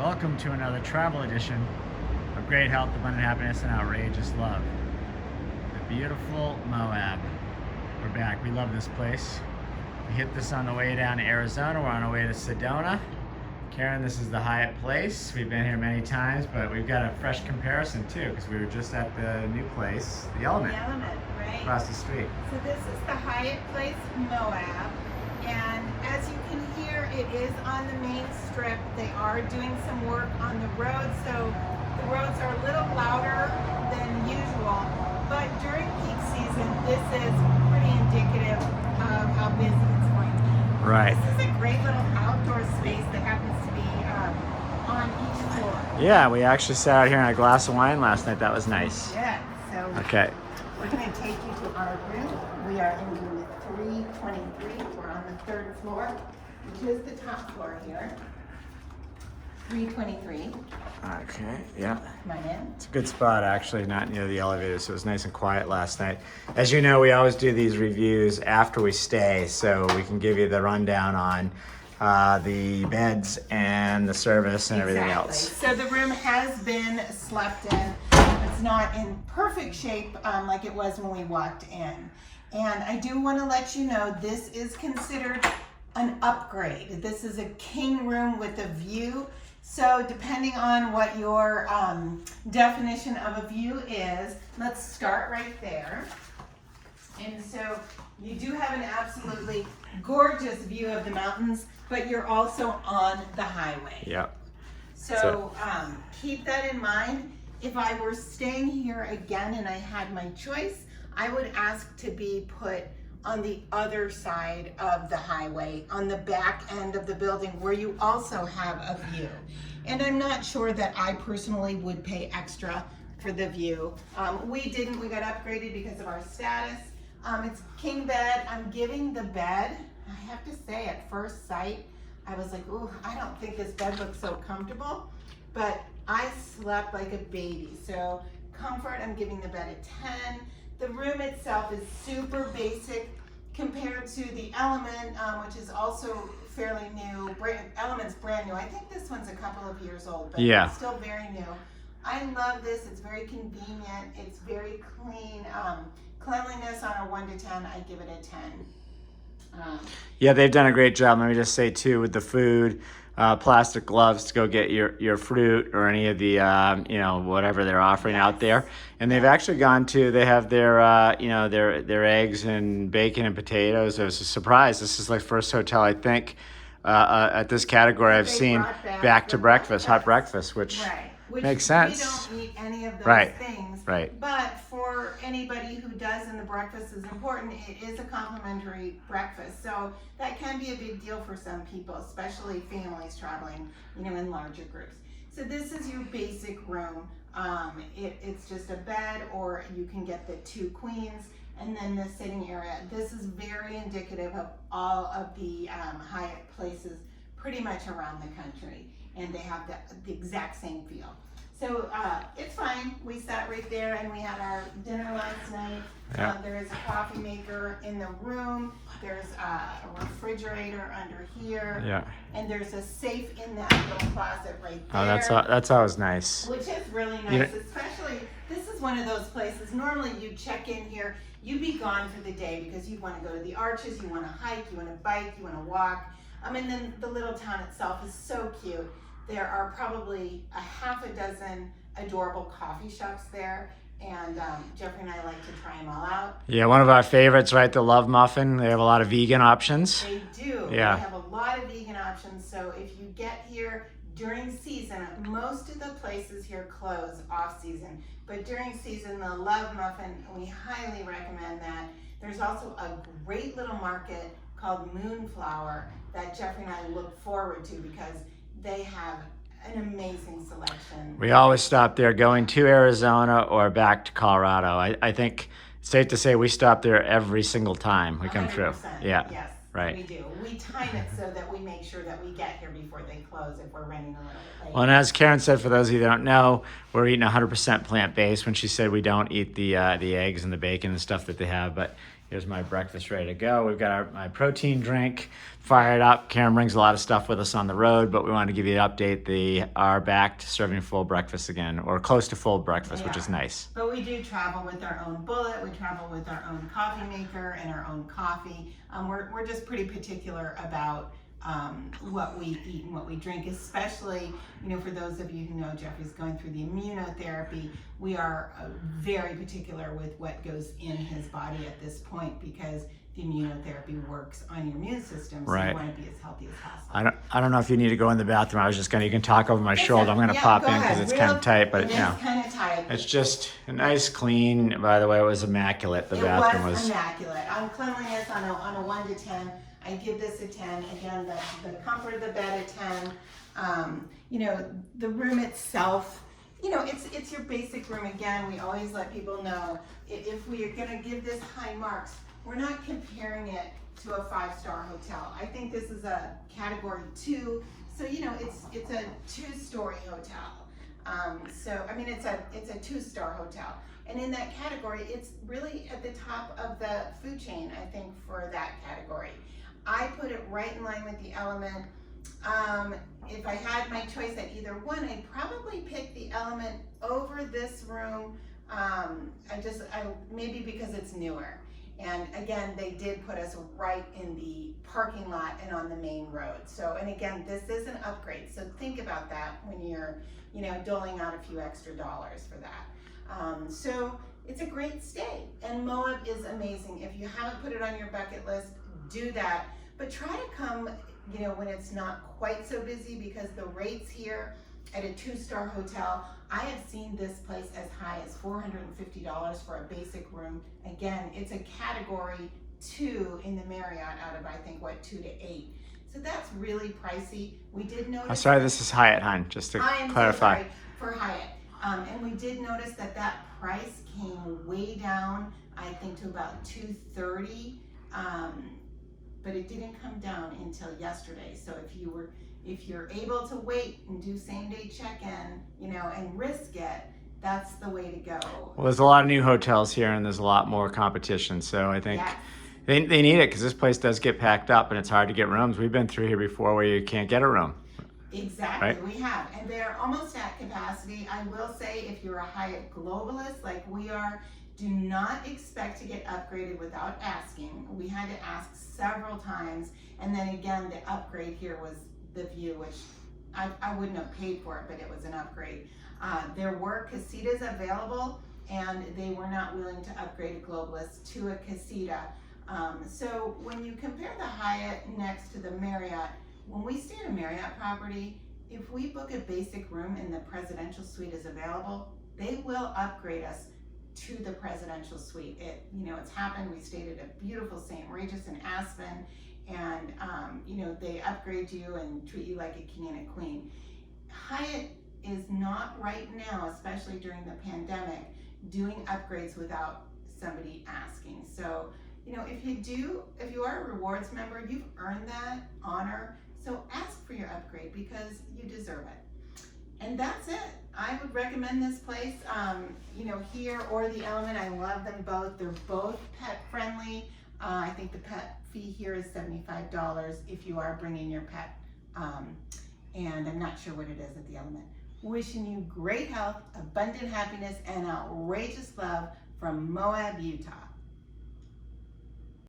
Welcome to another travel edition of Great Health, Abundant Happiness, and Outrageous Love. The beautiful Moab. We're back. We love this place. We hit this on the way down to Arizona. We're on our way to Sedona. Karen, this is the Hyatt place. We've been here many times, but we've got a fresh comparison too, because we were just at the new place, the Element, right? Across the street. So this is the Hyatt place, Moab. And as you can hear, it is on the main strip. They are doing some work on the road, so the roads are a little louder than usual. But during peak season, this is pretty indicative of how busy it's going to be. Right. This is a great little outdoor space that happens to be on each floor. Yeah, we actually sat out here on a glass of wine last night. That was nice. Yeah, so Okay. we're going to take you to our room. We are in room 323. We're on the third floor, which is the top floor here. 323. Okay, yeah. Come on in. It's a good spot, actually, not near the elevator, so it was nice and quiet last night. As you know, we always do these reviews after we stay, so we can give you the rundown on the beds and the service and everything else. So the room has been slept in. It's not in perfect shape like it was when we walked in. And I do want to let you know this is considered an upgrade. This is a king room with a view. So depending on what your definition of a view is, let's start right there. And so you do have an absolutely gorgeous view of the mountains, but you're also on the highway. Yep. So keep that in mind. If I were staying here again and I had my choice, I would ask to be put on the other side of the highway, on the back end of the building where you also have a view. And I'm not sure that I personally would pay extra for the view. We didn't, we got upgraded because of our status. It's king bed. I'm giving the bed, I have to say at first sight, I was like, ooh, I don't think this bed looks so comfortable, but I slept like a baby. So comfort, I'm giving the bed a 10. The room itself is super basic compared to the Element, which is also fairly new. Element's brand new. I think this one's a couple of years old, but yeah, it's still very new. I love this. It's very convenient. It's very clean. Cleanliness on a 1 to 10, I give it a 10. Yeah, they've done a great job. Let me just say too, with the food, plastic gloves to go get your fruit or any of the whatever they're offering out there. And they've actually gone to, they have their their eggs and bacon and potatoes. It was a surprise. This is like first hotel I think at this category I've seen back to breakfast, hot breakfast, which makes sense. We don't eat any of those things. Right. But for anybody who does and the breakfast is important, it is a complimentary breakfast. So that can be a big deal for some people, especially families traveling, in larger groups. So this is your basic room. It's just a bed, or you can get the 2 queens and then the sitting area. This is very indicative of all of the Hyatt places pretty much around the country. And they have the exact same feel. So it's fine. We sat right there and we had our dinner last night. Yeah. There is a coffee maker in the room. There's a refrigerator under here. Yeah. And there's a safe in that little closet right there. Oh, that's always nice. Which is really nice, especially, this is one of those places, normally you check in here, you'd be gone for the day because you want to go to the arches, you want to hike, you want to bike, you want to walk. And then the little town itself is so cute. There are probably a half a dozen adorable coffee shops there, and Jeffrey and I like to try them all out. Yeah, one of our favorites, right? The Love Muffin. They have a lot of vegan options. They do. Yeah. They have a lot of vegan options. So if you get here during season, most of the places here close off season, but during season, the Love Muffin, we highly recommend that. There's also a great little market called Moonflower that Jeffrey and I look forward to because they have an amazing selection. We always stop there going to Arizona or back to Colorado. I think it's safe to say we stop there every single time we come through. Yeah. Yes, right. We do. We time it so that we make sure that we get here before they close if we're running a little bit late. Well, and as Karen said, for those of you that don't know, we're eating 100% plant-based. When she said we don't eat the eggs and the bacon and stuff that they have, but Here's my breakfast ready to go. We've got my protein drink fired up. Karen brings a lot of stuff with us on the road, but we wanted to give you an update. They are back to serving full breakfast again, or close to full breakfast, which is nice. But we do travel with our own bullet. We travel with our own coffee maker and our own coffee. We're just pretty particular about what we eat and what we drink, especially, for those of you who know Jeffrey's going through the immunotherapy. We are very particular with what goes in his body at this point, because the immunotherapy works on your immune system, so you want to be as healthy as possible. I don't know if you need to go in the bathroom. I was just you can talk over my shoulder. I'm gonna pop in because it's kind of tight, but it's kind of tight. It's just a nice clean. By the way, it was immaculate. The bathroom was immaculate. On cleanliness, on a 1 to 10, I give this a 10. Again, the comfort of the bed a 10. The room itself, it's your basic room. Again, we always let people know, if we are gonna give this high marks, we're not comparing it to a 5-star hotel. I think this is a category 2, so it's a 2-story hotel. It's a 2-star hotel, and in that category, it's really at the top of the food chain. I think for that category, I put it right in line with the Element. If I had my choice at either one, I'd probably pick the Element over this room. Maybe because it's newer. And again, they did put us right in the parking lot and on the main road. So, and again, this is an upgrade. So think about that when you're, doling out a few extra dollars for that. So it's a great stay. And Moab is amazing. If you haven't put it on your bucket list, do that. But try to come, when it's not quite so busy, because the rates here at a 2-star hotel, I have seen this place as high as $450 for a basic room. Again, it's a category 2 in the Marriott out of, I think, 2 to 8. So that's really pricey. We did notice. I'm sorry, this is Hyatt, hon, just to clarify. So sorry, for Hyatt. And we did notice that price came way down, I think, to about $230. But it didn't come down until yesterday. So if you're able to wait and do same-day check-in, and risk it, that's the way to go. Well, there's a lot of new hotels here, and there's a lot more competition. So I think they need it, because this place does get packed up, and it's hard to get rooms. We've been through here before where you can't get a room. Exactly, right? We have, and they're almost at capacity. I will say, if you're a Hyatt globalist like we are, do not expect to get upgraded without asking. We had to ask several times, and then again, the upgrade here was the view, which I wouldn't have paid for it, but it was an upgrade. There were casitas available, and they were not willing to upgrade a globalist to a casita. So when you compare the Hyatt next to the Marriott, when we stay in a Marriott property, if we book a basic room and the presidential suite is available, they will upgrade us to the presidential suite. It's happened. We stayed at a beautiful St. Regis in Aspen, and they upgrade you and treat you like a king and a queen. Hyatt is not right now, especially during the pandemic, doing upgrades without somebody asking. So, if you are a rewards member, you've earned that honor. So ask for your upgrade, because you deserve it. And that's it. I would recommend this place, here or the Element. I love them both. They're both pet friendly. I think the pet fee here is $75 if you are bringing your pet. And I'm not sure what it is at the Element. Wishing you great health, abundant happiness, and outrageous love from Moab, Utah.